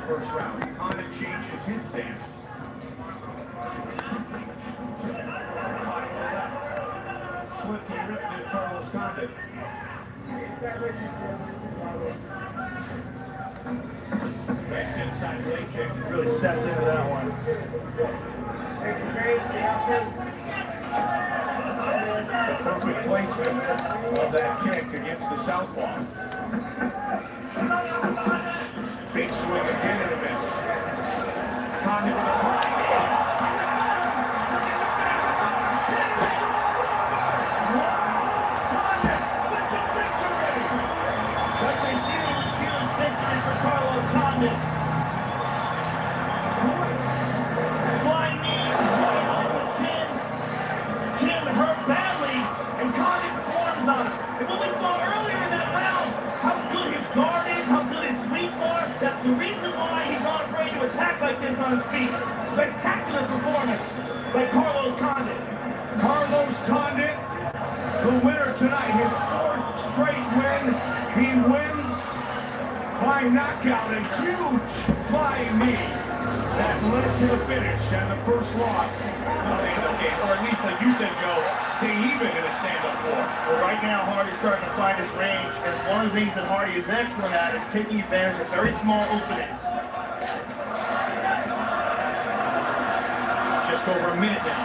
first round. Condit changes his stance. Slipped and ripped it, Carlos Condit. Nice inside leg kick. Really stepped into that one. The perfect placement of that kick against the southpaw. Big swing again and a miss. Condit with a flying knee. Condit with the victory. That's a ceiling victory for Carlos Condit. Flying knee right on the chin. Chin hurt badly, and Condit swarms on him. And what we saw earlier in that round, how good his guard is, how good his sweeps are, that's the reason why he's not afraid to attack like this on his feet. Spectacular performance by Carlos Condit. Carlos Condit, the winner tonight, his fourth straight win. He wins by knockout, a huge flying knee that led to the finish and the first loss in the stand-up game, or at least, like you said, Joe, stay even in a stand-up war. Well, right now, Hardy's starting to find his range, and one of the things that Hardy is excellent at is taking advantage of very small openings. Just over a minute now.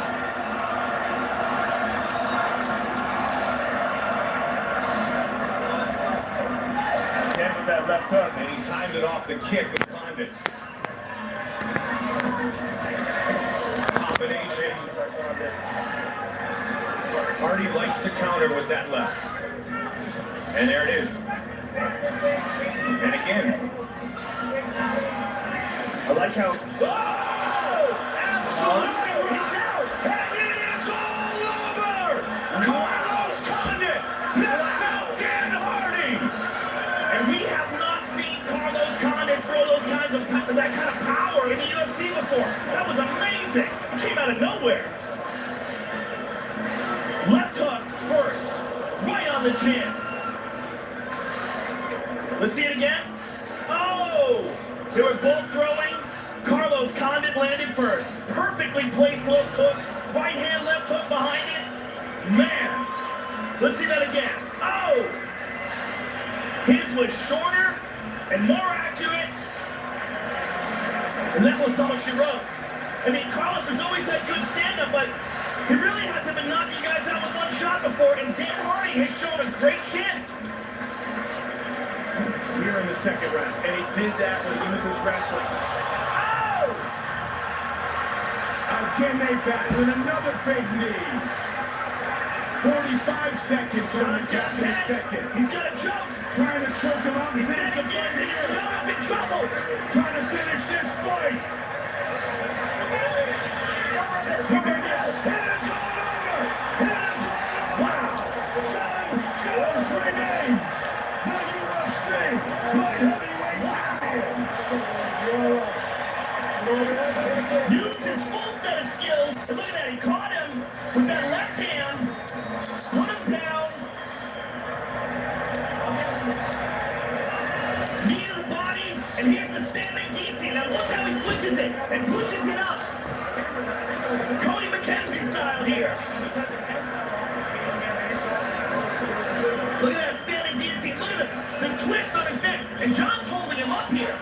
Again with that left hook. And he timed it off the kick with Condit. Combination. Hardy likes to counter with that left. And there it is. And again. I like how... Oh! Absolutely! He's out! And it is all over! Carlos Condit knocks out Dan Hardy! And we have not seen Carlos Condit throw those kinds of that kind of power in the UFC before. That was amazing. It came out of nowhere. Left hook first, right on the chin. Let's see it again. Oh! They were both throwing. Carlos Condit landed first. Perfectly placed left hook. Right hand, left hook behind it. Man! Let's see that again. Oh! His was shorter and more accurate. And that was all she wrote. I mean, Carlos has always had good stand-up, but he really hasn't been knocking guys out with one shot before, and Dan Hardy has shown a great chin. Here in the second round, and he did that when he was his wrestling. Oh! Again they back with another big knee. 45 seconds on the got to the second. He's got a choke. Trying to choke him out. He's in some Again, he's in trouble. trying to finish this fight. He did it. And it's all over. Wow. Jones remains the UFC light heavyweight champion. Used his full set of skills. And look at that. He caught him with that left hand. Put him down. Knee to the body. And here's the standing guillotine. Now look how he switches it and pushes it up. Cody McKenzie style here. Look at that standing guillotine. Look at the twist on his neck. And John's holding him up here.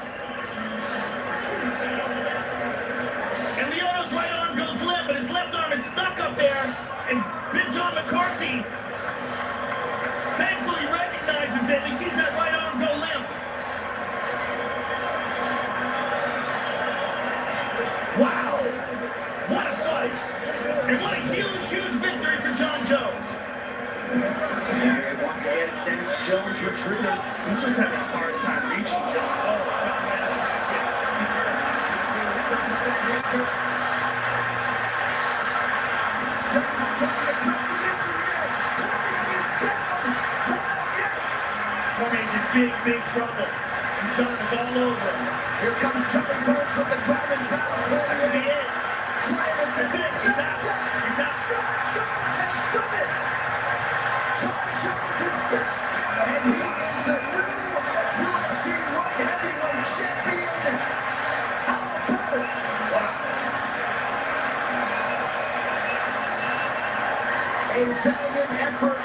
And Leono's right arm goes limp, but his left arm is stuck up there. And Big John McCarthy thankfully recognizes it. He sees that right arm go limp. Wow. What a fight. And what a huge victory for John Jones. And once again, sends Jones retreating. He's just having a hard time reaching. Jones trying to catch the mission here. Cormier is down. Cormier's in big trouble. And John is all over him. Here comes Johnny Burns with the grab and battle. That could be it. Travis is in. He's out. He's out. John Jones has done it. John Jones is back. And he is the new UFC light heavyweight champion. A valiant effort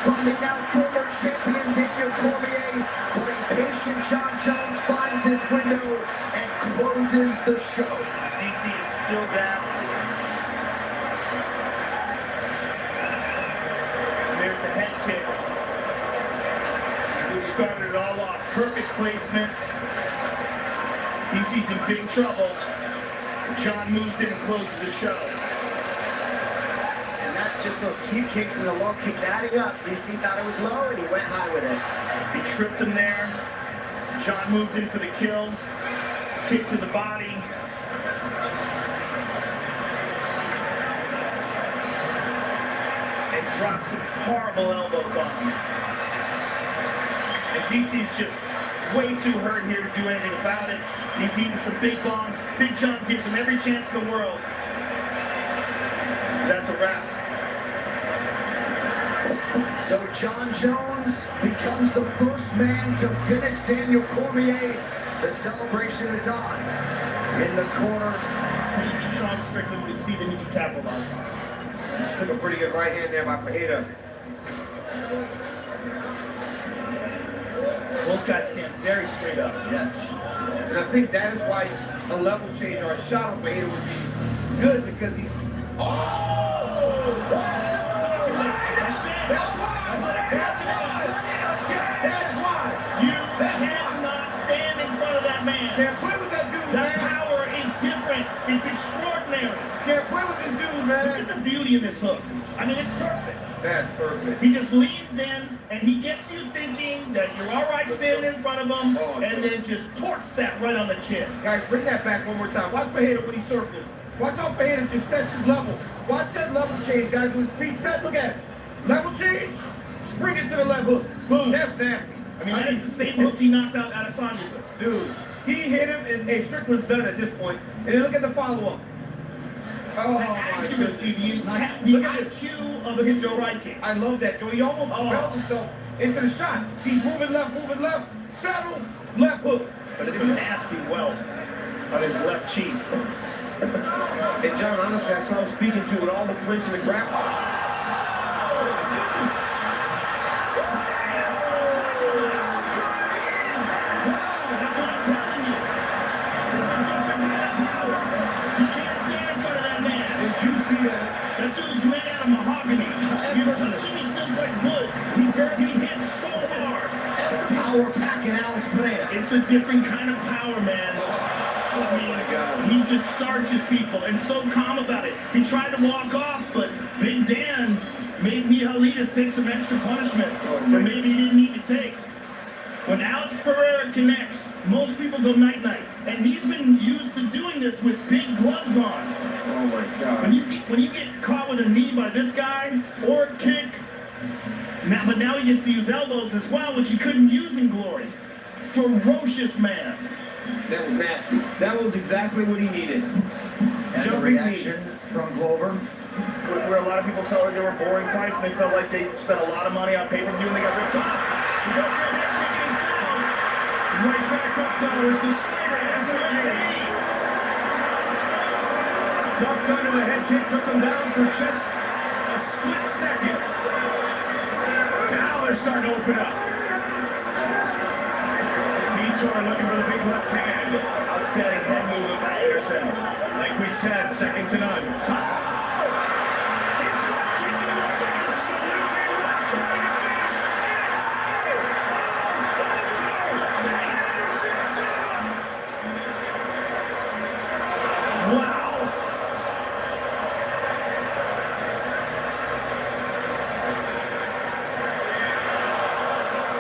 from the now former champion Daniel Cormier, but a patient Jon Jones finds his window and closes the show. DC is still down. And there's the head kick. Who started it all off. Perfect placement. DC's in big trouble. Jon moves in and closes the show. And that's just those team kicks and the low kicks adding up. DC thought it was low and he went high with it. He tripped him there. Jon moves in for the kill. Kick to the body. And drops some horrible elbows on him. And DC's just way too hurt here to do anything about it. He's eating some big bombs. Big Jon gives him every chance in the world. That's a wrap. So Jon Jones becomes the first man to finish Daniel Cormier. The celebration is on. In the corner. Maybe Sean Strickland could see that he could capitalize on it. Just took a pretty good right hand there by Pereira. Both guys stand very straight up. Yes. And I think that is why a level change or a shot on Pereira would be good because he's... That's why. You cannot stand in front of that man. Can't play with that dude, That man. power is different. It's extraordinary. Can't play with this dude, Look man. at the beauty of this hook. I mean, it's perfect. That's perfect. He just leans in, and he gets you thinking that you're all right standing in front of him, and then just torques that right on the chin. Guys, bring that back one more time. Watch Pereira when he circles. Watch how Pereira just sets his level. Watch that level change, guys. When his feet set, look at it. Level change. Spring it to the left hook. Boom. That's nasty. I mean, that is the same hook he knocked out Adesanya with. Dude, he hit him, and hey, Strickland's done at this point. And then look at the follow-up. Oh, The my accuracy, goodness. the IQ of his striking. I love that, Joe. He almost propelled himself into the shot. He's moving left, settles, left hook. But it's a nasty welt on his left cheek. And John, honestly, that's what I was speaking to with all the clinch and the grapple. That dude's made out of mahogany. You're touching him, feels like wood. He hits so hard. Power packing Alex Pereira. It's a different kind of power, man. I mean, he just starches people and so calm about it. He tried to walk off, but Big Dan made Mikhailis take some extra punishment that maybe he didn't need to take. When Alex Pereira connects, most people go night-night. And he's been used to doing this with big gloves on. Oh my God. When you get caught with a knee by this guy, or a kick, but now he gets to use elbows as well, which he couldn't use in Glory. Ferocious man. That was nasty. That was exactly what he needed. And the Jumping reaction from Glover. Where a lot of people felt like they were boring fights, and they felt like they spent a lot of money on pay-per-view, and they got ripped off. He goes for a head kick and he's down. Right back up, though, as the spider has it again. Ducked under the head kick, took him down for just a split second. Now they're starting to open up. Vitor looking for the big left hand. Outstanding head movement by Anderson. Like we said, second to none.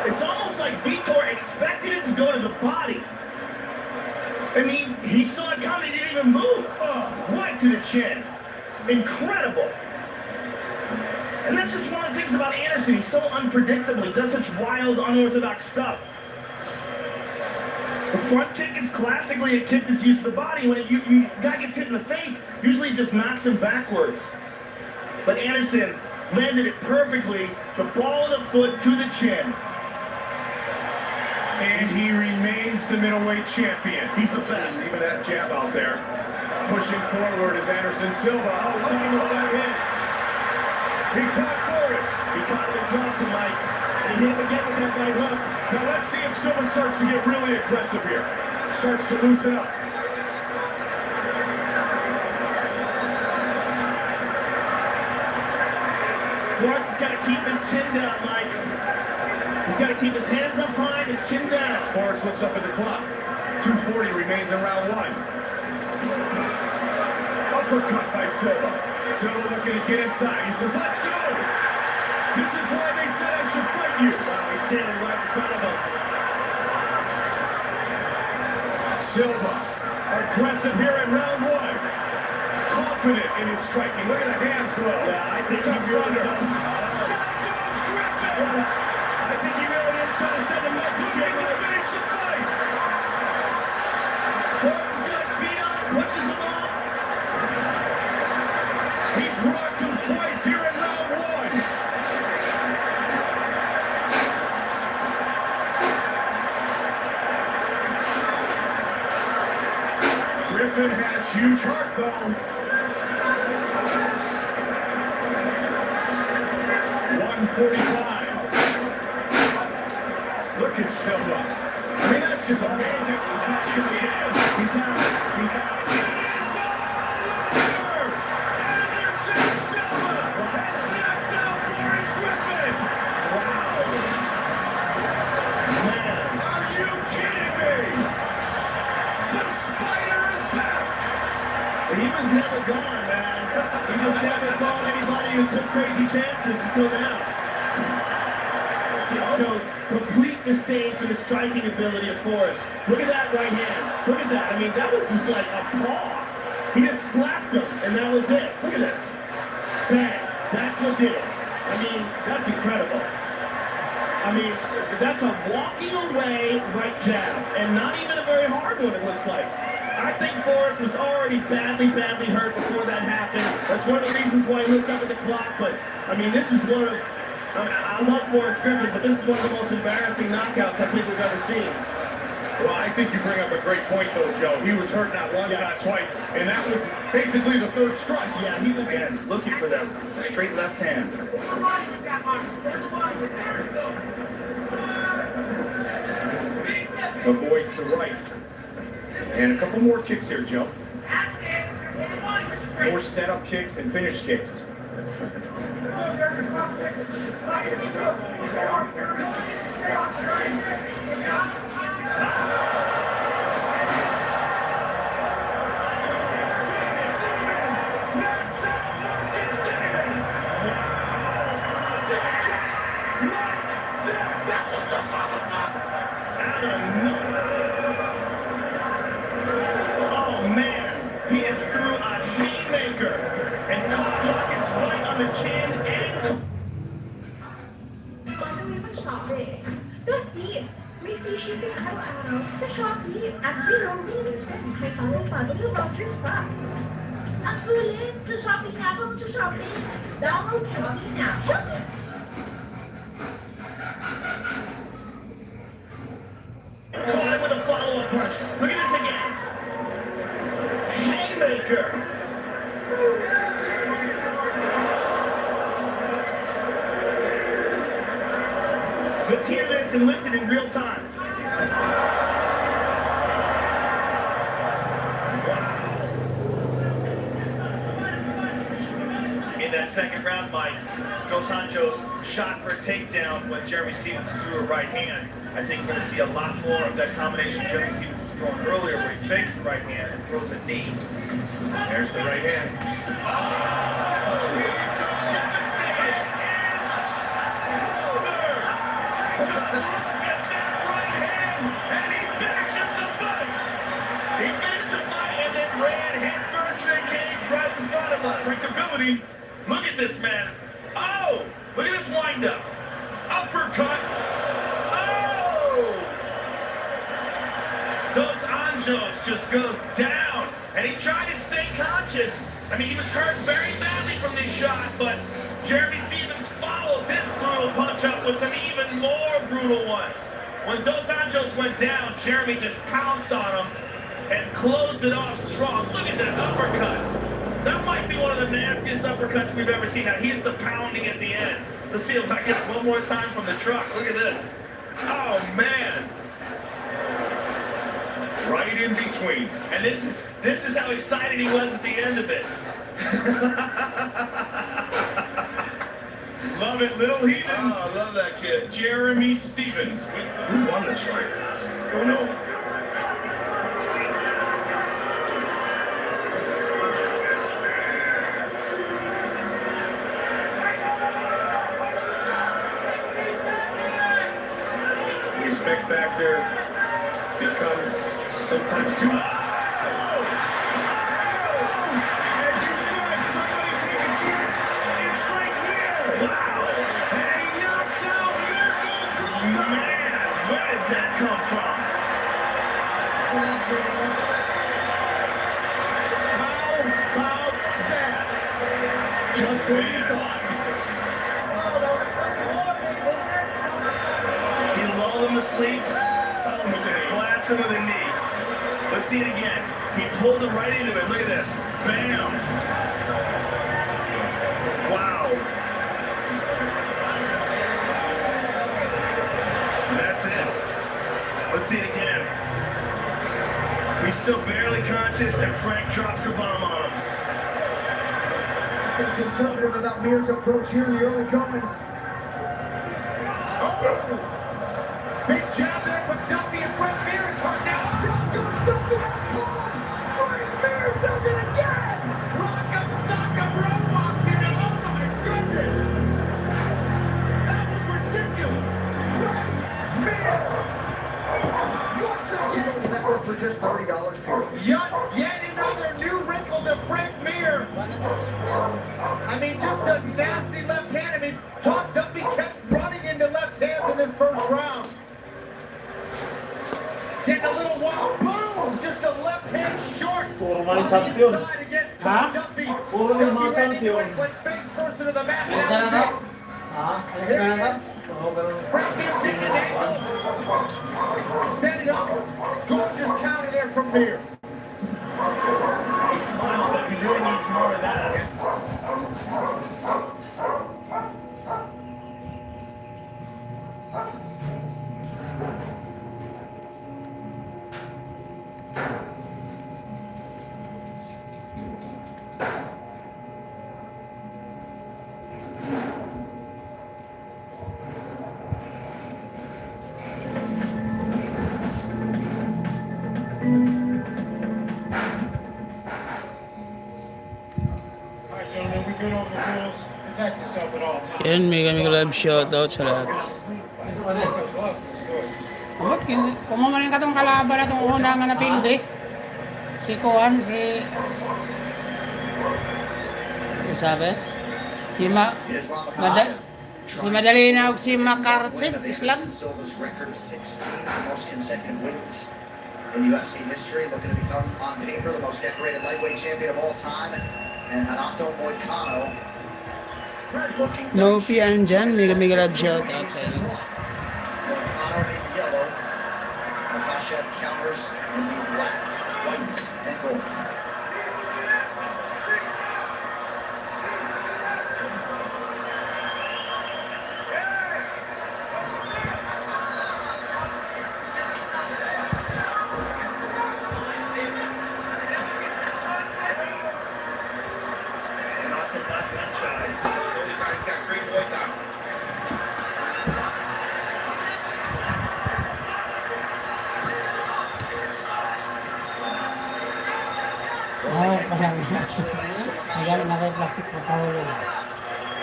It's almost like Vitor expected it to go to the body. I mean, he saw it coming, he didn't even move. Right to the chin. Incredible. And that's just one of the things about Anderson. He's so unpredictable. He does such wild, unorthodox stuff. The front kick is classically a kick that's used to the body. When a guy gets hit in the face, usually it just knocks him backwards. But Anderson landed it perfectly. The ball of the foot to the chin. And he remains the middleweight champion. He's the best. Even that jab out there. Pushing forward is Anderson Silva. Oh, looking for that hit. He caught Forrest. He caught him and dropped him, Mike. And he hit him again with that right hook. Now let's see if Silva starts to get really aggressive here. Starts to loosen up. Forrest has got to keep his chin down, Mike. He's got to keep his hands up high and his chin down. Forrest looks up at the clock. 2:40 remains in round one. Uppercut by Silva. Silva looking to get inside. He says, let's go! This is why they said I should fight you. Wow, he's standing right in front of him. Silva, aggressive here in round one. Confident in his striking. Look at the hands flow. Yeah, I think he Tucks really under. does. I think he really is trying to send a message here. To finish the fight. Forrest has got his feet up, pushes him off. He's rocked him twice here in round one. Griffin has huge heart, though. 145. Look at Silva. I mean, that's just amazing. He's out. He's out. Anderson Silva has knocked down Boris Griffin. Wow. Man, Are you kidding me? The Spider is back. he was never gone, man. He just never fought anybody who took crazy chances until now. It shows complete disdain for the striking ability of Forrest. Look at that right hand. Look at that. I mean, that was just like a paw. He just slapped him, and that was it. Look at this. Bang. That's what did it. I mean, that's incredible. I mean, that's a walking away right jab, and not even a very hard one, it looks like. I think Forrest was already badly hurt before that happened. That's one of the reasons why he looked up at the clock, but, I mean, this is one of... I love Forrest Griffin, but this is one of the most embarrassing knockouts I think we've ever seen. Well, I think you bring up a great point, though, Joe. He was hurt not once, not twice, and that was basically the third strike. Yeah, he was in, looking for them. Straight left hand. Avoids the right. And a couple more kicks here, Joe. More setup kicks and finish kicks. Oh man, he is through a haymaker and caught Marcus right on the chin and... Terus di free shipping araw-araw sa Shopee at 0 minutes may follow the vouchers pa. Ang sulit sa Shopee nga kung sa Shopee. Download Shopee now. Shopee! Caught him with a follow-up punch. Look at this again. Haymaker. Let's hear this and listen in real time. In that second round, Mike, Dos Anjos shot for a takedown when Jeremy Stephens threw a right hand. I think we're going to see a lot more of that combination Jeremy Stephens was throwing earlier where he fakes the right hand and throws a knee. There's the right hand. Predictability. Look at this, man. Oh, look at this windup. Uppercut. Oh! Dos Anjos just goes down, and he tried to stay conscious. I mean, he was hurt very badly from this shot, but Jeremy Stephens followed this brutal punch up with some even more brutal ones. When Dos Anjos went down, Jeremy just pounced on him and closed it off strong. Look at that uppercut. That might be one of the nastiest uppercuts we've ever seen. Now, here's the pounding at the end. Let's see if I get one more time from the truck. Look at this. Oh, man. Right in between. And this is how excited he was at the end of it. Love it, little heathen. Oh, I love that kid. Jeremy Stevens. Who won this fight? Don't know. The respect factor becomes sometimes too much. As you said, somebody take a chance. It's right here. Wow. And he knocks out Man, where did that come from? How about that? Just what he thought. He lulled him to sleep. Blast him with a knee. Let's see it again. He pulled him right into it. Look at this. Bam. Wow. That's it. Let's see it again. He's still barely conscious, and Frank drops a bomb on him. He's conservative about Mir's approach here in the early going. Oh! Big jab there from Duffy and Frank Mir is hurt now. Duffy out cold. Frank Mir does it again. Rock'em sock'em robots in it. Oh my goodness! That was ridiculous! Frank Mir. Once again, that worked for just $30 per. Yet another new wrinkle to Frank Mir. I mean, just a nasty left hand. I mean, Todd Duffy kept running into left hands in this first round. Getting a little wild. Boom! Just a left hand short. Puro On mga the champion. inside against Ha? Todd Duffy. Puro mga Duffy ready to do champion. it. Went face first into the mat. Alis ka na ba? Ha? Alis ka na ba? Oo, ganun. Frank Mir taking an angle. Standing up. Gorgeous counter there from Mir. He smiled, but he really needs more of that. Yan, mega love shoutout sa lahat. Bakit? Kumumanin ka tong kalaban na itong unang nga napindi. Si Kuan, si sabi? Si Maddalena o si Makhachev, Islam. Silva's record of 16, the most consecutive wins in UFC history, looking to become on paper the most decorated lightweight champion of all time. And Renato Moicano looking to No pian dyan, mega love shoutout sa inyo. Moicano in yellow. Makhachev counters in the black, white, and gold. Magaling na kayo plastic pa kahulog.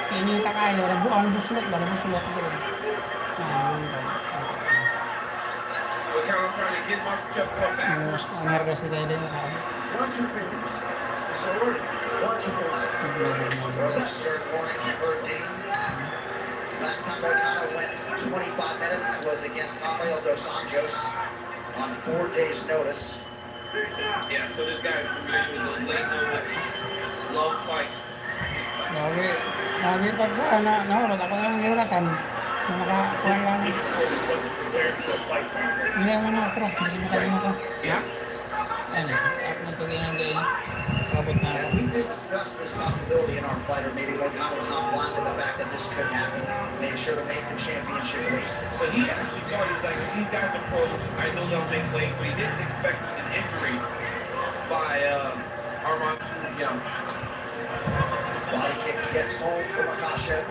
Kinita kayo, ang buslot ba? Buslot din. We're trying to get Makhachev back. Ang hargas nila din. Watch your fingers. So watch your fingers. Early start warning, third game. Last time Moicano went 25 minutes was against Rafael dos Anjos on 4 days' notice. Yeah, so this guy's familiar with those late notice, long fights. Lagi pagka nahulot ako lang nilulatan. Nakakuha lang. Hindi mo na otro. Hindi makalimutan. Yeah. Ano? Ako na tuloy ng gain. Abot na ako. And we did discussed this possibility in our fight, or maybe Moicano's not blind to the fact that this could happen. Made sure to make the championship weight. But he actually thought, he was like, if these guys are pros, I know they'll make weight, but he didn't expect an injury by Armand Young. Body kick gets home for Makhachev.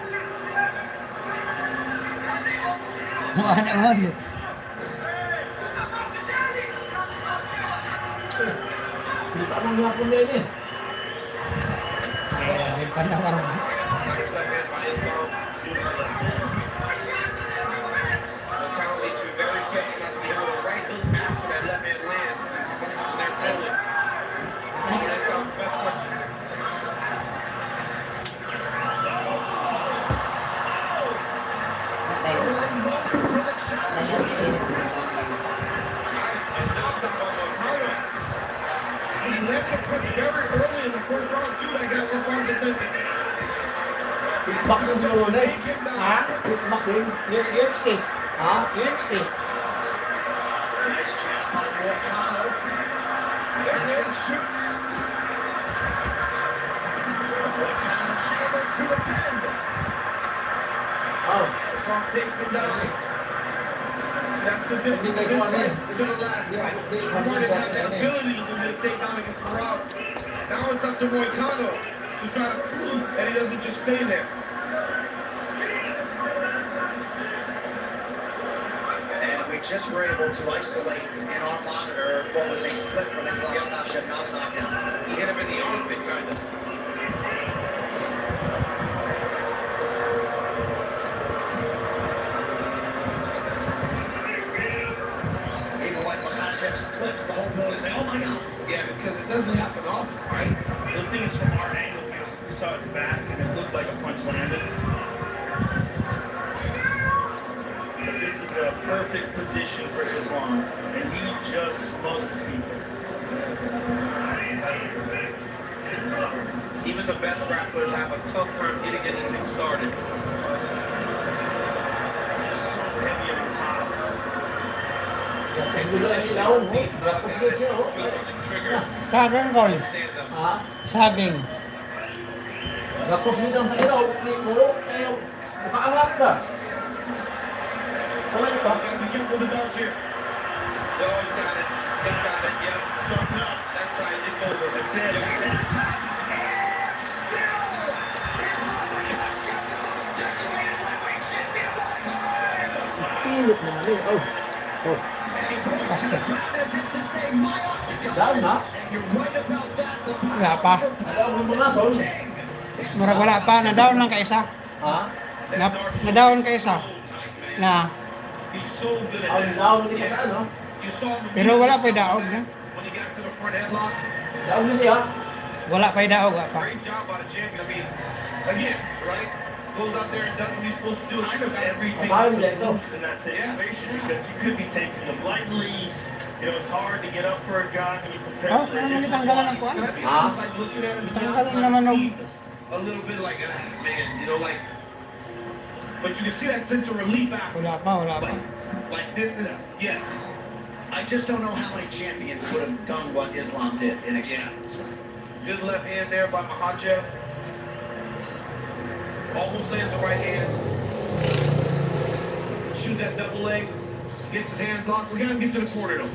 Ano mo yun? Kita mo nga po din eh. May panawar mo. Nice left hand by Islam. Moicano needs to be very careful not to be able to right hook after that left hand lands. They're feeling. That's our best question. Early moment for the challenge. Nice and knockdown by Moicano. He left the punch very early in the first round, too. That got this round defended. Kickboxing siguro na eh. Take him down. Ha? Kickboxing. UFC. Ha? UFC. Nice jab by Moicano. And then shoots. Moicano unable to defend. Oh. Strong takes him down. So that's the difference. Hindi This kayo ano fight eh. to the last fight. Hindi, He didn't have that ability to do this takedown against Pereira. Now it's up to Moicano to try to prove that he doesn't just stay there. And we just were able to isolate in our monitor what was a slip from Islam Makhachev, not a knockdown. He hit him in the armpit, kind of. Even when Makhachev slips, the whole building say, oh my God. Yeah, because it doesn't happen often, right? The thing is, from our angle, we saw it back, and it looked like a punch landed. But this is a perfect position for Islam, and he just smoked people. Even the best grapplers have a tough time getting anything started. Just so heavy on top. Tapos gulo ang ilaw mo. Tapos gulo siya oh. Trigger. Saging call. Stand up. Ha? Saging. Tapos nito sa ilaw. Puro kayo. Makaangat ka. Wala niyo pa? Gotta be careful with the darts here. No, he's got it. He's got it. Yep. Something up. That's right. It's over. That's it. Pilot naman eh. Oh. Oh. Down na. Wala pa. Alam mo mga sol. Murag wala pa. Na-down lang ka isa. Ha? Na-down ka isa. Na. He's so good at Down, that. down din pa sa ano. You saw him Pero wala pa daog na. when he got to the front headlock. Down din siya. Wala pa daog pa. Great job by the champion. I mean, again, right? Goes out there and does what he's supposed to do. Kind of everything Bye, to Leto. lose in that situation because you could be taking them lightly. You know, it's hard to get up for a guy when you prepare Oh, for the ano initial gitanggalan ng fight. kuwan? Can I be Huh? honest? Like looking at him, Tanggalin naman ng... a little bit like, man, you know, like. But you can see that sense of relief after. Wala pa, wala pa. Like this is, yeah. I just don't know how many champions would have done what Islam did in a Yeah. Good left hand there by Makhachev. Almost lands the right hand. Shoot that double leg. Gets his hands locked. Look at him get to the corner though.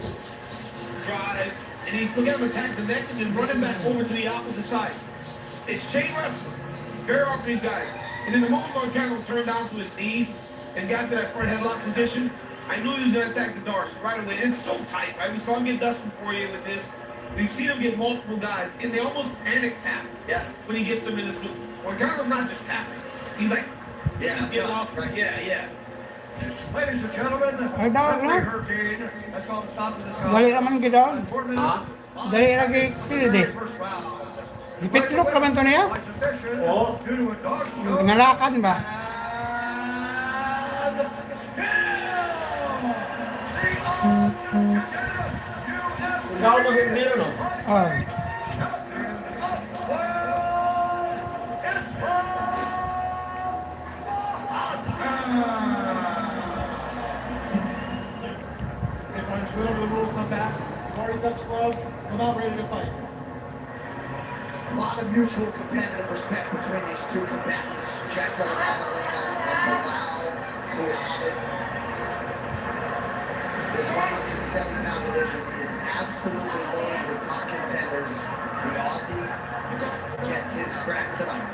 Drive. And he look at him attack the neck and then run him back over to the opposite side. It's chain wrestling. Very often these guys. And then the moment Moicano turned down to his knees and got to that front headlock position, I knew he was going to attack the Darce right away. It's so tight, right? We saw him get Dustin Poirier with this. We've seen him get multiple guys, and they almost panic tap Yeah. when he gets them in this move. Moicano's not just tapping. He's like, Yeah. get off. Right. Yeah, yeah. Ladies and gentlemen, Ay, daog na. referee Hurricane has called a stop to this Wali naman gidaog. Ha? Dali lagi pildi. First round. Ipitlok naman to niya. By submission, Oo. due to a dog show. Nalakan ba? Down mo meron no. Oh. If one's good over the rules, come back. Party touch gloves. Come out ready to fight. A lot of mutual competitive respect between these two combatants, Jack Della Maddalena and Muhammad. This 170-pound division is absolutely loaded with top contenders. The Aussie gets his crack tonight.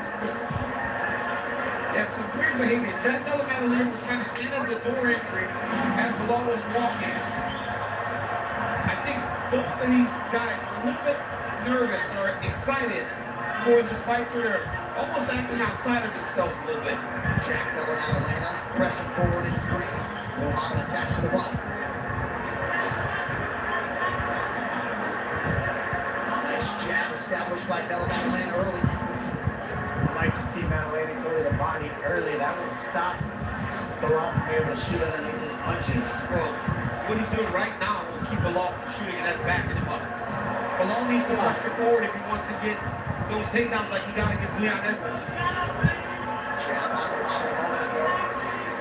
That's some weird behavior. Jack Della Maddalena was trying to stand at the door entry as Bilal was walking. I think both of these guys are a little bit nervous or excited for this fight, so they're almost acting outside of themselves a little bit. Jack Della Maddalena pressing forward in green. Muhammad attached to the body. Nice jab established by Della Maddalena early. I'd like to see Maddalena go to the body early. That will stop Bilal from being able to shoot underneath his punches. Well, what he's doing right now will keep Bilal from shooting and that's backing him up. Bilal needs to pressure forward if he wants to get those takedowns like he got against Leon Edwards. Jab on Muhammad a moment ago.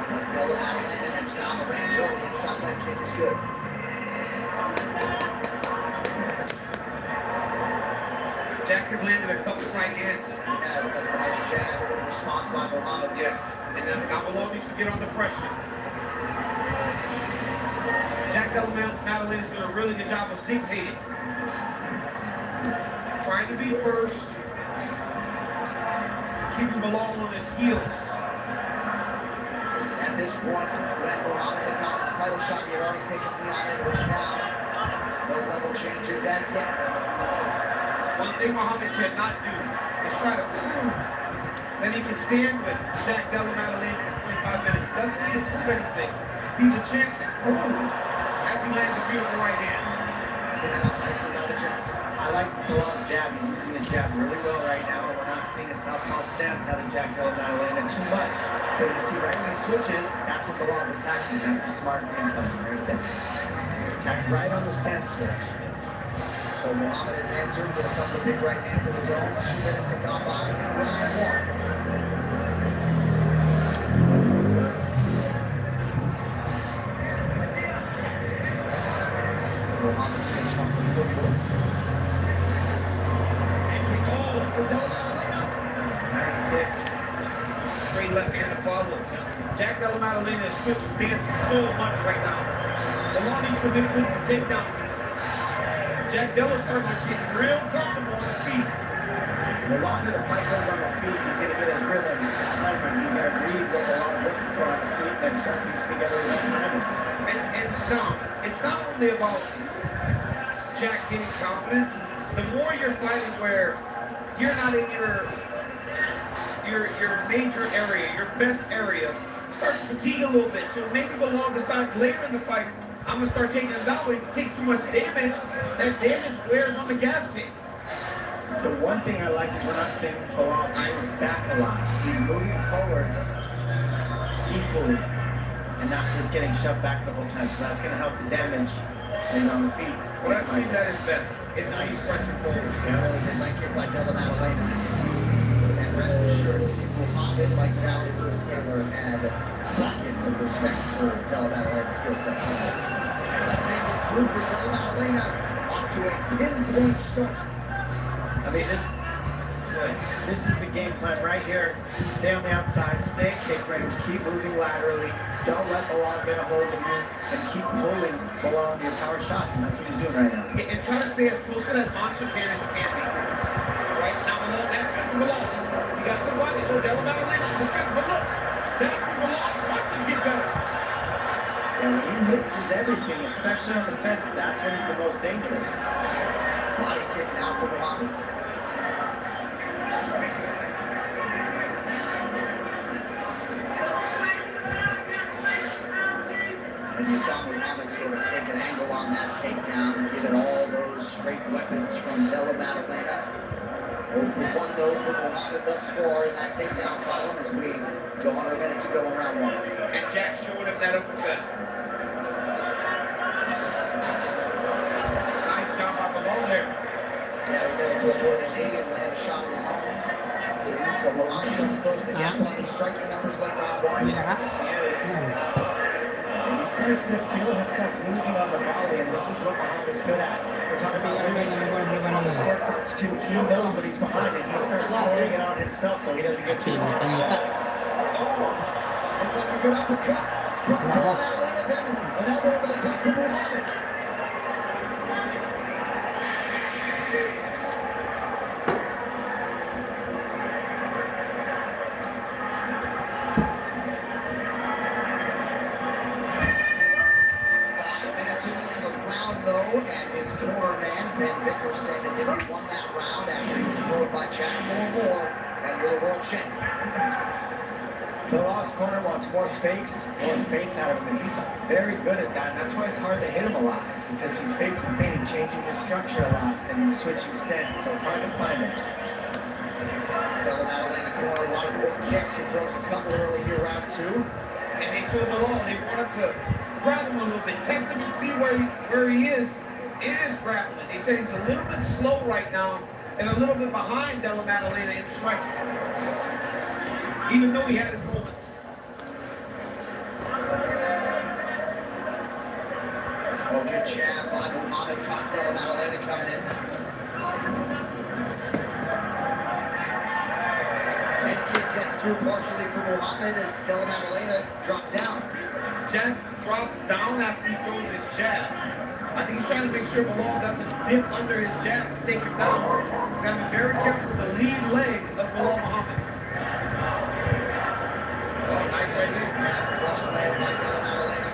But Della Maddalena has found the range early inside that kick is good. Jack has landed a couple right hands. Yes, that's a nice jab in response by Muhammad. Yes, and then now Bilal needs to get under pressure. Jack Della Maddalena is doing a really good job of dictating. Trying to be first. Keeping Bilal on his heels. At this point, when Muhammad had gotten his title shot, he had already taken Leon Edwards down. No level changes as yet. One thing Muhammad cannot do is try to prove that he can stand with Jack Della Maddalena for 25 minutes. Doesn't need to prove anything. He's a champion. As he lands a beautiful right hand. Set up nicely by the jab. I like Bilal's jab. He's using his jab really well right now. We're not seeing a southpaw stance out of Jack Della Maddalena too much. But you see right when he switches, that's when Bilal's attacking. That's a smart game plan right there. Attack right on the stance switch. So Muhammad has answered with a couple of big right hands of his own. 2 minutes have gone by in round one. Muhammad switched on the footwork. And he goes for Della Maddalena. Nice kick. Straight left hand to follow. Jack Della Maddalena has switched his stance so much right now. Bilal needs to mix in some takedowns. Jack Della's starting to get real comfortable on his feet. The longer the fight goes on the feet, he's going to get his rhythm and timing. He's going to read what Bilal's looking for on the feet and start piecing together his own timing. And no, it's not only about Jack getting confidence. The more you're fighting where you're not in your major area, your best area, start to fatigue a little bit. So maybe Bilal decides later in the fight, I'm going to start taking him down. If he takes too much damage, that damage wears on the gas tank. The one thing I like is we're not seeing Bilal moving back a lot. He's moving forward equally and not just getting shoved back the whole time. So that's going to help the damage when he's on the feet. Well, I think that is best. It's nice pressure forward. Really good leg kick by Della Maddalena. And rest assured, Muhammad, Mike Valley, Lewis Taylor had buckets of respect for Della Maddalena's skill set. Left hand is through for Della Maddalena. Off to a pinpoint start. I mean, this is the game plan right here. Stay on the outside, stay at kick range, keep moving laterally. Don't let Bilal get a hold of you and keep pulling Bilal into your power shots, and that's what he's doing right now. Yeah, and try to stay as close to that monster can as you can be. Right now, Bilal, that's Bilal. You got somebody, go Della Maddalena, but look, that's Bilal. Watch him get better. And when he mixes everything, especially on the fence, that's when he's the most dangerous. Body kick now for Muhammad. And you saw Muhammad sort of take an angle on that takedown, give it all those straight weapons from Della Maddalena. 0 for 1 though for Muhammad thus far in that takedown column as we go under a minute to go in round one. And Jack showing him that uppercut. Nice job by Bilal there. Yeah, he was able to avoid a knee and land a shot this home. So Muhammad starting to close the gap on these striking numbers late round one. Hindi na ka? And he starts to feel himself losing on the volley, and this is what Muhammad's good at. We're talking about losing. The scorecards too. He knows what he's behind and he starts pouring it on himself so he doesn't get too hard. Ngita-ngita. Looked like a good uppercut from Della Maddalena, then an elbow over the top from Muhammad. And his corner man, Ben Vickers, said that if he won that round after he was ruled by Jack Moore and the world champion. The Law's corner wants more fakes, more feints out of him, and he's very good at that. And that's why it's hard to hit him a lot, because he's faking and feigning, changing his structure a lot, and switching stance, so it's hard to find him. Della Maddalena corner, a lot of more kicks. He throws a couple early here, round 2. And they told him along. They wanted to grab him a little bit, test him and see where he is. It is grappling. They said he's a little bit slow right now and a little bit behind Della Maddalena in strikes. Even though he had his moments. Oh, good jab by Muhammad. Caught Della Maddalena coming in. Head kick gets through partially for Muhammad as Della Maddalena dropped down. Jack drops down after he throws his jab. I think he's trying to make sure Bilal doesn't dip under his jab to take him down. He's got to be very careful with the lead leg of Bilal Muhammad. Oh, nice right there. Yeah, flush leg by Della Maddalena.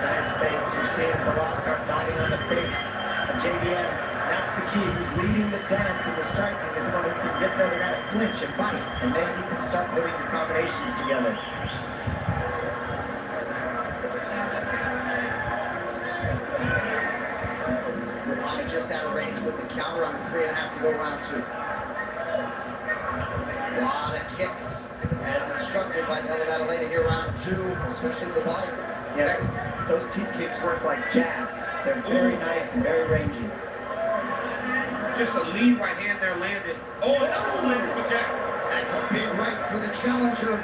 Nice fakes. You're seeing the Law start biting on the face of JBM. That's the key. Who's leading the dance and the striking is the one who can get there. They gotta flinch and bite, and then you can start putting your combinations together. Muhammad just out of range with the counter on 3.5 to go round 2. A lot of kicks as instructed by Della Maddalena here round 2, especially the body. Yeah, those teep kicks work like jabs. They're very nice and very rangy. Just a lead right hand there landed. Oh, another landed for Jack. That's a big right for the challenger.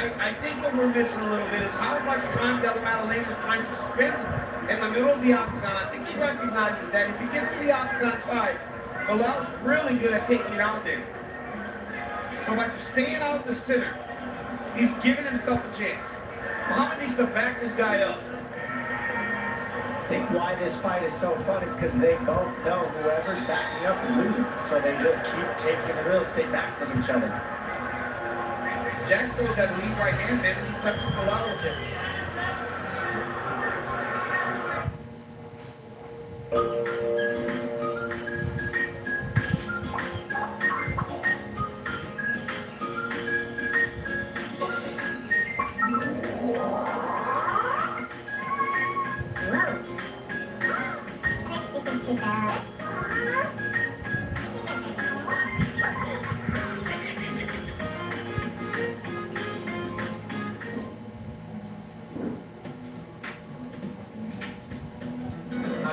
I think what we're missing a little bit is how much time Della Maddalena is trying to spend in the middle of the octagon. I think he recognizes that if he gets to the octagon side, Bilal's really good at taking it out there. So by just staying out the center, he's giving himself a chance. Muhammad needs to back this guy up. I think why this fight is so fun is because they both know whoever's backing up is losing. So they just keep taking the real estate back from each other. Jack throws that lead right hand, man, and he touches Bilal with it.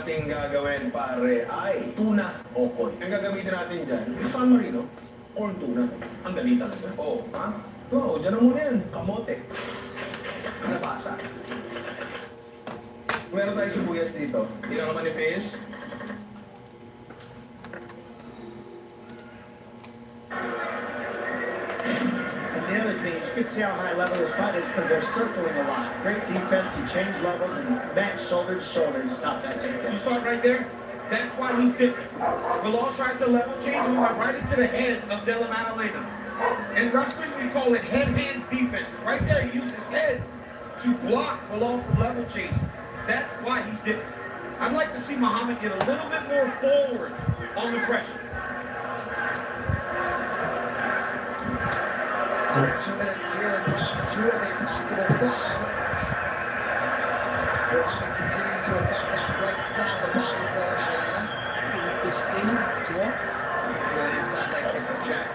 Ating gagawin pare ay tuna o koi. Ang gagamitin natin dyan, San Marino or tuna. Ang dali talaga. Oo, ha? Oo, dyan na muna yan. Kamote. Kalabasa. Meron tayo sibuyas dito. Pinakamanipis. And the other thing is you can see how high level this fight is because they're circling a lot. Great defense, he changed levels and met shoulder to shoulder to stop that takedown. You saw it right there? That's why he's different. Bilal tried to level change and went right into the head of Della Maddalena. In wrestling, we call it head-hands defense. Right there, he used his head to block Bilal from level change. That's why he's different. I'd like to see Muhammad get a little bit more forward on the pressure. 2 minutes here in round 2 of a possible 5. Muhammad continuing to attack that right side of the body of Della Maddalena. Good inside leg kick from Jack.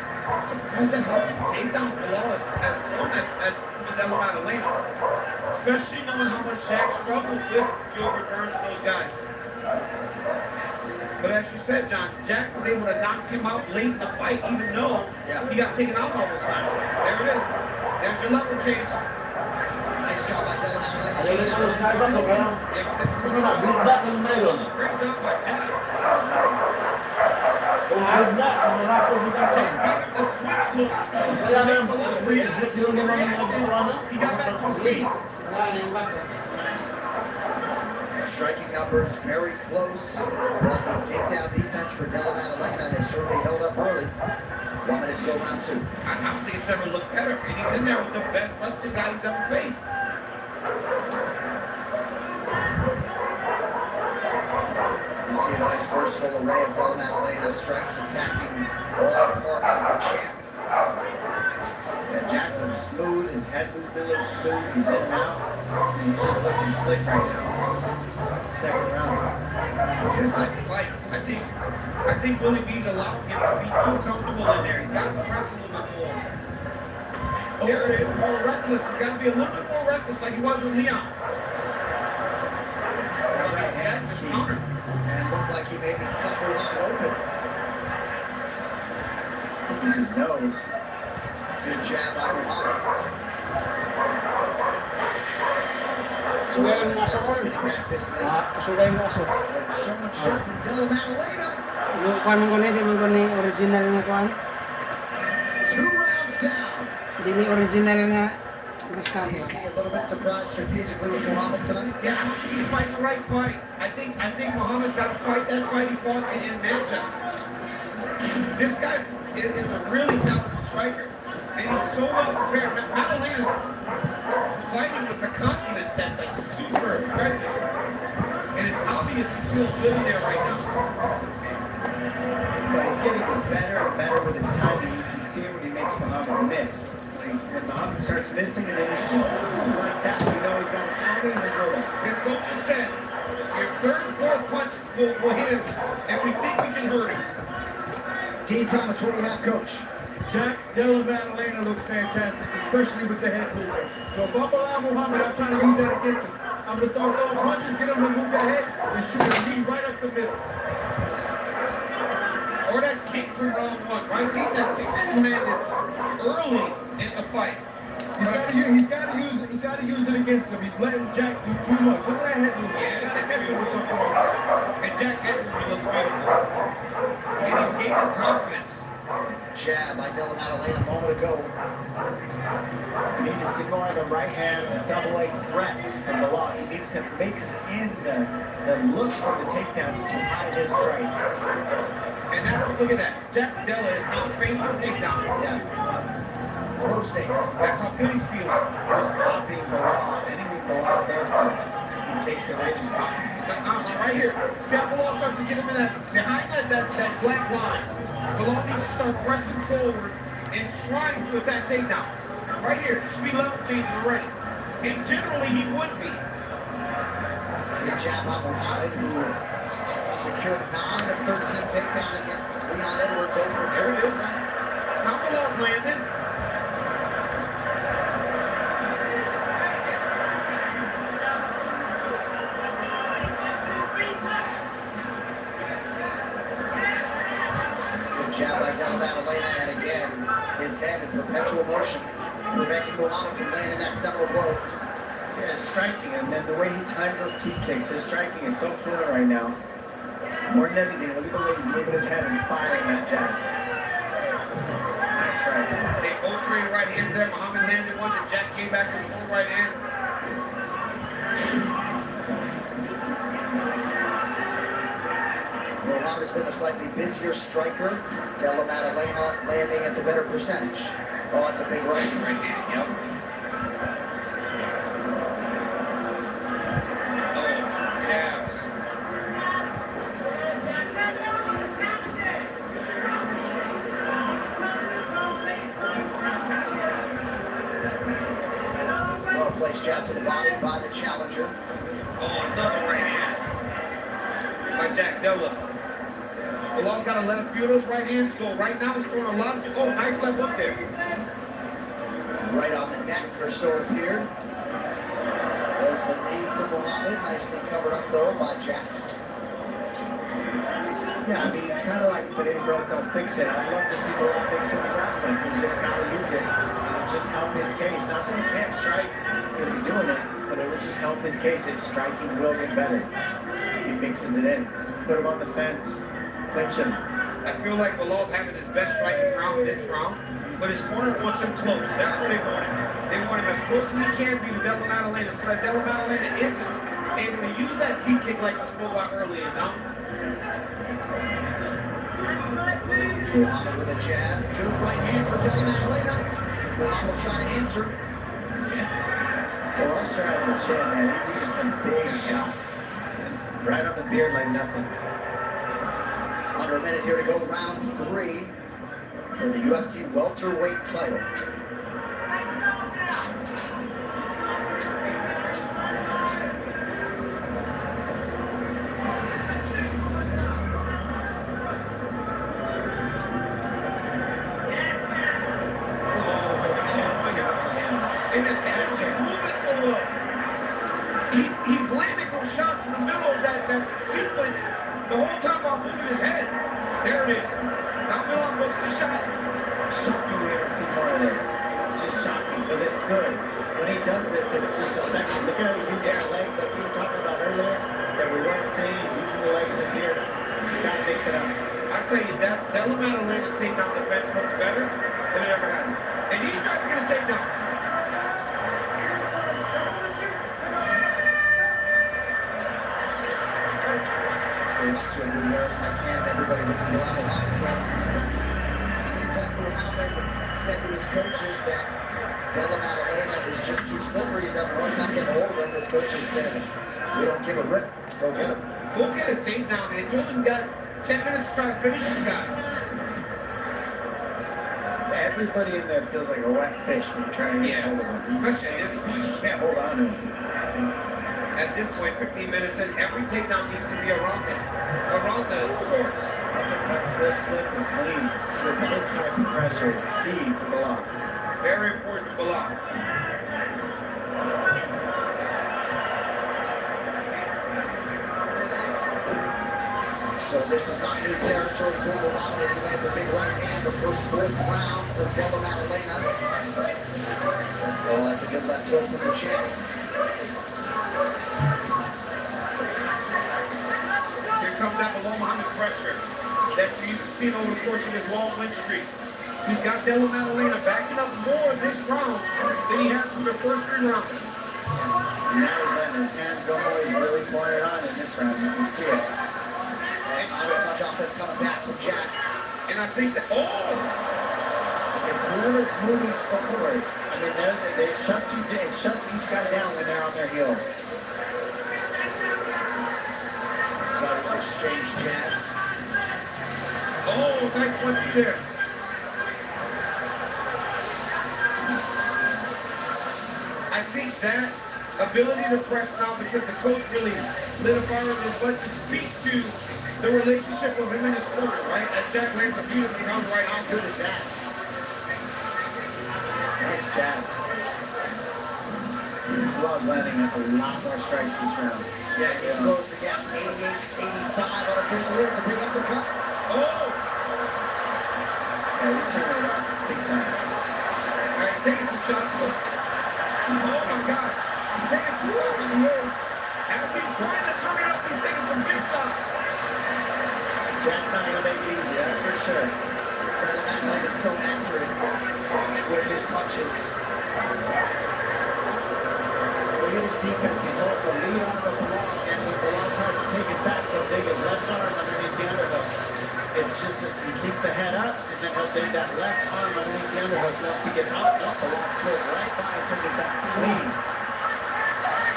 Surprised that helped take down Bilal as long as Della Maddalena. Especially knowing how much Jack struggled with Gilbert Burns and those guys. But as you said, John, Jack was able to knock him out late in the fight, even though he got taken out all the time. There it is. There's your level change. Nice job by Della Maddalena. Galing ko ng kaiba ko, kaya ano na, build-up yung meron. Great job by Della. Kung build-up, kung narapos yung kapsan. The switch look. Kaya na yung switch yung naman yung mga buwan. He got back to his feet. Striking numbers very close. But the takedown defense for Della Maddalena has certainly held up early. 1 minute to go, round 2. I don't think it's ever looked better. And he's in there with the best wrestling guy he's ever faced. You see the nice versatile array of Della Maddalena strikes attacking all parts of the champ. And Jack looks smooth, his head movement looks smooth, he's in and out, and he's just looking slick right now. This second round. Just like fight. I think Willie B's allowed him to be too comfortable in there. He's got to press a little bit more. There it is, more reckless. He's got to be a little bit more reckless like he was with Leon. That's his counter. And looked like he may be cut her line open. I think it's his nose. Good jab by Muhammad. Sugayan mo aso ko. Back this leg. Sugayan mo aso. Showing shot from Della Maddalena. Yung kuhan mo gani, di mo gani original nga kuhan. 2 rounds down. Di ni original nga Do basta. you see a little bit surprised strategically with Muhammad tonight? Yeah, I think he's fighting the right fight. I think Muhammad's got to fight that fight he fought in Manchester. This guy is a really talented striker. And he's so well prepared. Maddalena's fighting with the confidence that's like super impressive. And it's obvious he feels good in there right now. But he's getting better and better with his timing. You can see it when he makes Muhammad miss. When Muhammad starts missing and then you see moves like that, you know he's got his timing and his roll. As coach just said, your third and fourth punch will hit him, and we think we can hurt him. Dean Thomas, what do you have, coach? Jack Della Maddalena looks fantastic, especially with the head movement. So if I'm allow Muhammad, I'm trying to use that against him. I'm going to throw punches, get him to move the head, and shoot a knee right up the middle. Or that kick from round 1, right? That kick that landed early in the fight. He's got to use it against him. He's letting Jack do too much. Look at that head movement. He's got to catch him with something. And Jack's head movement looks beautiful. And he's gaining confidence. Jab by Della Maddalena a moment ago. You need to see more of the right hand double leg threats from the law. He needs to mix in the looks of the takedowns to hide his strikes. And that's, look at that. Jack Della is now faking takedown. Yeah. Closing. That's how good he's feeling. Just copying the law. Anything the law does to him. If he takes it away, just copy. Now, right here, see how Bilal starts to get him in that, behind that black line. Bilal needs to start pressing forward and trying to attack takedowns. Right here, speed level changing already. And generally, he would be. Good jab by Muhammad, who secured 9 of 13 takedown against Leon Edwards over There it is. Now Bilal's landed. Jab by Della Maddalena, and again, his head in perpetual motion, preventing Muhammad from landing that seminal blow. Yeah, striking, and then the way he times those teep kicks, his striking is so fluent right now. More than anything, look at the way he's moving his head and firing that jab. Nice right hand. They both traded right hands there. Muhammad landed one, and Jack came back with his own right hand. Muhammad's been a slightly busier striker. Della Maddalena landing at the better percentage. Oh, that's a big right. Right hand, yep. Oh, jabs. Well placed jab to the body by the challenger. Oh, another right hand by Jack Della. Bilal's got to let a few of those right hands go. Right now, he's throwing a lot of... Oh, nice left hook there. Right on the neck, or so it appeared. There's the knee for Muhammad. Nicely covered up, though, by Jack. Yeah, I mean, it's kind of like if it ain't broke, don't fix it. I'd love to see Bilal fix it in the grappling. He's just got to use it. Just help his case. Not that he can't strike because he's doing it, but it would just help his case. His striking will get better. He mixes it in. Put him on the fence. Clinch him. I feel like Bilal's having his best striking round this round, but his corner wants him close. That's what they want him. They want him as close as he can be to Della Maddalena, so that Della Maddalena isn't able to use that T kick like we spoke about earlier, no? Muhammad with a jab. Good right hand for Della Maddalena. Muhammad trying to answer. Well, Usher has a chin, man. He's using some big shots. It's right on the beard like nothing. Under a minute here to go, round 3 for the UFC welterweight title. And his hands just moving so low. He's landing those shots in the middle of that sequence the whole time while moving his head. There it is. Now Milan goes to the shot. Shocking we don't see more of this. It's just shocking because it's good. When he does this, it's just effective. Look at how he's using the legs like you were talking about earlier that we weren't seeing. He's using the legs in here. He's got to mix it up. I tell you, that Della Maddalena's takedown defense looks better than it ever has. And he's trying to get a takedown. Everybody looking to allow Muhammad. Seems like Muhammad said to his coaches that Della Maddalena is just too slippery. He's having a hard time getting hold of him. His coaches said, we don't give a rip. Go get him. Go get a takedown, man. You only got 10 minutes to try to finish this guy. Everybody in there feels like a wet fish when you're trying to get hold of him. You just can't hold on to him. At this point, 15 minutes in, every takedown needs to be around the shorts. Uppercut, slip is clean. With this type of pressure is key for Bilal. Very important for Bilal. So this is not new territory for Bilal as he lands a big right hand. The first 4th round for Della Maddalena. Oh, that's a good left hook from the chin. Comes that below Muhammad's pressure that you've seen over the course of his long win streak. He's got Della Maddalena backing up more this round than he had through the first 3 rounds. And now he's letting his hands go. He's really pouring it on in this round. You can see it. And not as much offense coming back from Jack. And I think that, It's whoever's moving forward. I mean, it shuts each guy down when they're on their heels. Exchange jabs. oh, nice one there. I think that ability to press now because the coach really lit a fire in his butt to speak to the relationship of him and his corner, right? As Jack lands a beautifully on the right. How good is that? Nice jab. Love landing up a lot more strikes this round. Yeah, he's closed the gap. 88-85 unofficially to pick up the cut. Oh! Yeah, he's turning it on big time. All right, taking some shots. Oh my God. He's taking some shots. He is. As he's trying to turn it up, he's taking some big shots. Jack's not going to make it easy, that's for sure. Della Maddalena is so accurate with his punches. Look at his defense. He's holding the lead on the Bilal, and when Bilal tries to take it back, he'll dig his left arm underneath the underhook. It's just he keeps the head up, and then he'll dig that left arm underneath the underhook. Once he gets out, Bilal slipped right by and took it back clean.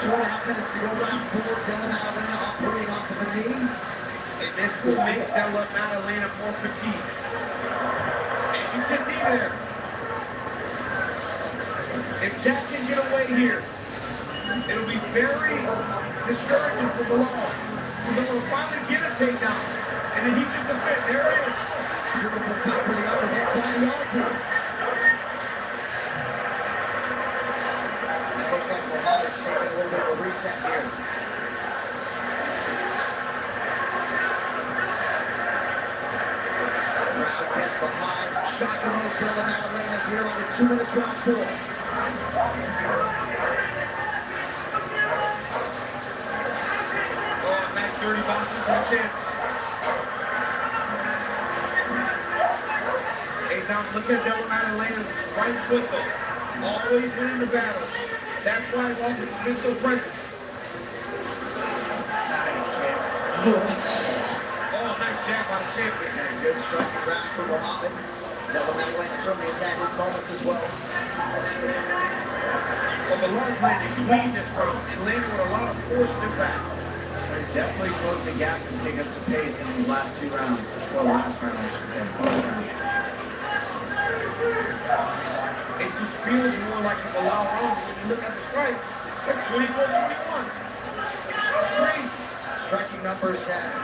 2.5 minutes to go, round 4. Della Maddalena operating off of the knee. And this will make Della Maddalena more fatigued. And you can be there. If Jack can get away here, it'll be very discouraging for Bilal. He's going to finally get a takedown. And then he can defend. There it is. Beautiful property up the head by the altar. It looks like Muhammad's taking a little bit of a reset here. Crowd gets behind. Shotgun of Della Maddalena here on the 2 minutes round 4. chin. Hey, now look at Della Maddalena's right foot though. Always winning the battle. That's why Walker's been so present. Nice kick. Oh, nice jab by the champion. And a good striking round for Muhammad. Della Maddalena certainly has had his moments as well. Well, the Lord's landed clean this round and landed with a lot of force and impact. They're definitely closed the gap and pick up the pace in these last two rounds. Well, last round, I should say. Both rounds. It just feels more like a Bilal round when you look at the strike. That's 24-21. Great. Striking numbers have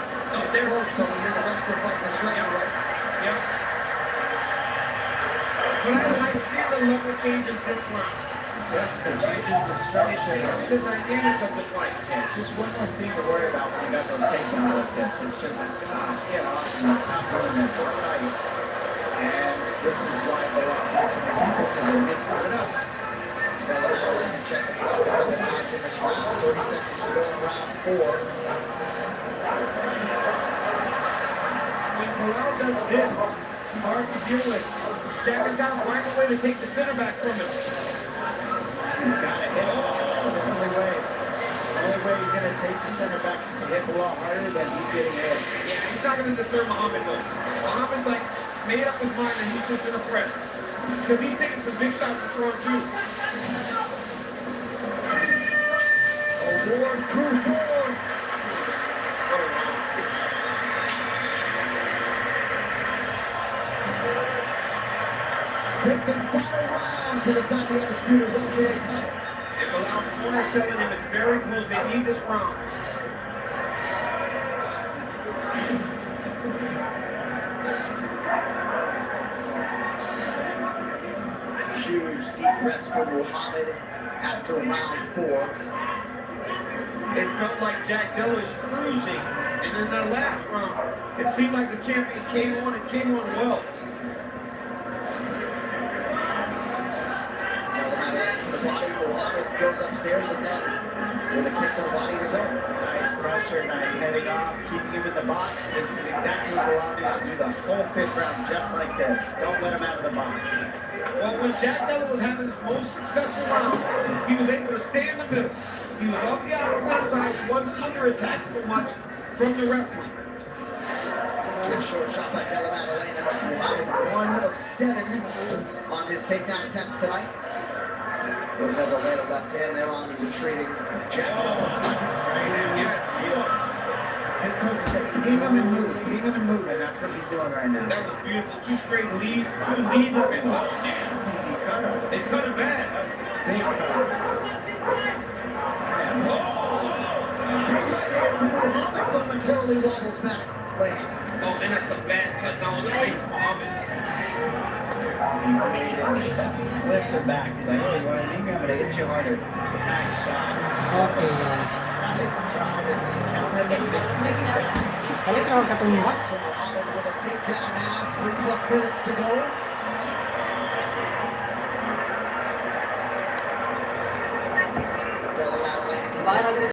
There. close, but we hear the rest of the fight, the striking right. Yep. But I like to see the level changes this round. It changes the structure. The dynamic of the fight. Yeah, it's just one more thing to worry about when you got those takedowns like this. It's just like, gosh, get off and stop doing this. It's tight. And this is why a lot of people because it mixes it up. Della Maddalena checking the over for the ninth in this round. 30 seconds to go in round 4. When Bilal does this, hard to deal with. Jack is down, find a way to take the center back from him. He's got to hit him. That's the only way. The only way he's going to take the center back is to hit a lot harder than he's getting hit. Yeah, he's not going to deter Muhammad though. Muhammad's like made up his mind and he's just going to press. Because he's taking some big shots this round too. Award, crew forward. Fifth and final round to decide the undisputed welterweight title. If Bilal's corner telling him it's very close, they need this round. Huge deep breaths for Muhammad after round 4. It felt like Jack Della was cruising, and in the last round, it seemed like the champion came on and came on well. Della Maddalena to the body. Muhammad goes upstairs and then with a kick to the body of his own. Nice pressure, nice heading off, keeping him in the box. This is exactly what Bilal needs to do the whole fifth round, just like this. Don't let him out of the box. Well, when Jack Della was having his most successful round, he was able to stay in the middle. He was off the outside side, he wasn't under attack so much from the wrestling. Good short shot by Della Maddalena. Muhammad 1 of 7 on his takedown attempts tonight. Was never laid a left hand there on the retreating Jack Della. Nice right hand. Yeah, His coach said, keep him in movement, and that's what he's doing right now. that was beautiful. Two straight leads, two leads up in the Nasty cutter. They cut him bad. Big cutter. Muhammad momentarily wobbles back. Wait. Oh, and that's a bad cut down on the face of Muhammad. He flipped her back. He's like, oh, you want to leave me? I'm going to hit you harder. Nice shot. Okay. Nice job in this counter. This Kalit ako katumba. So Muhammad with a takedown now. 3+ minutes to go. Della Maddalena continues.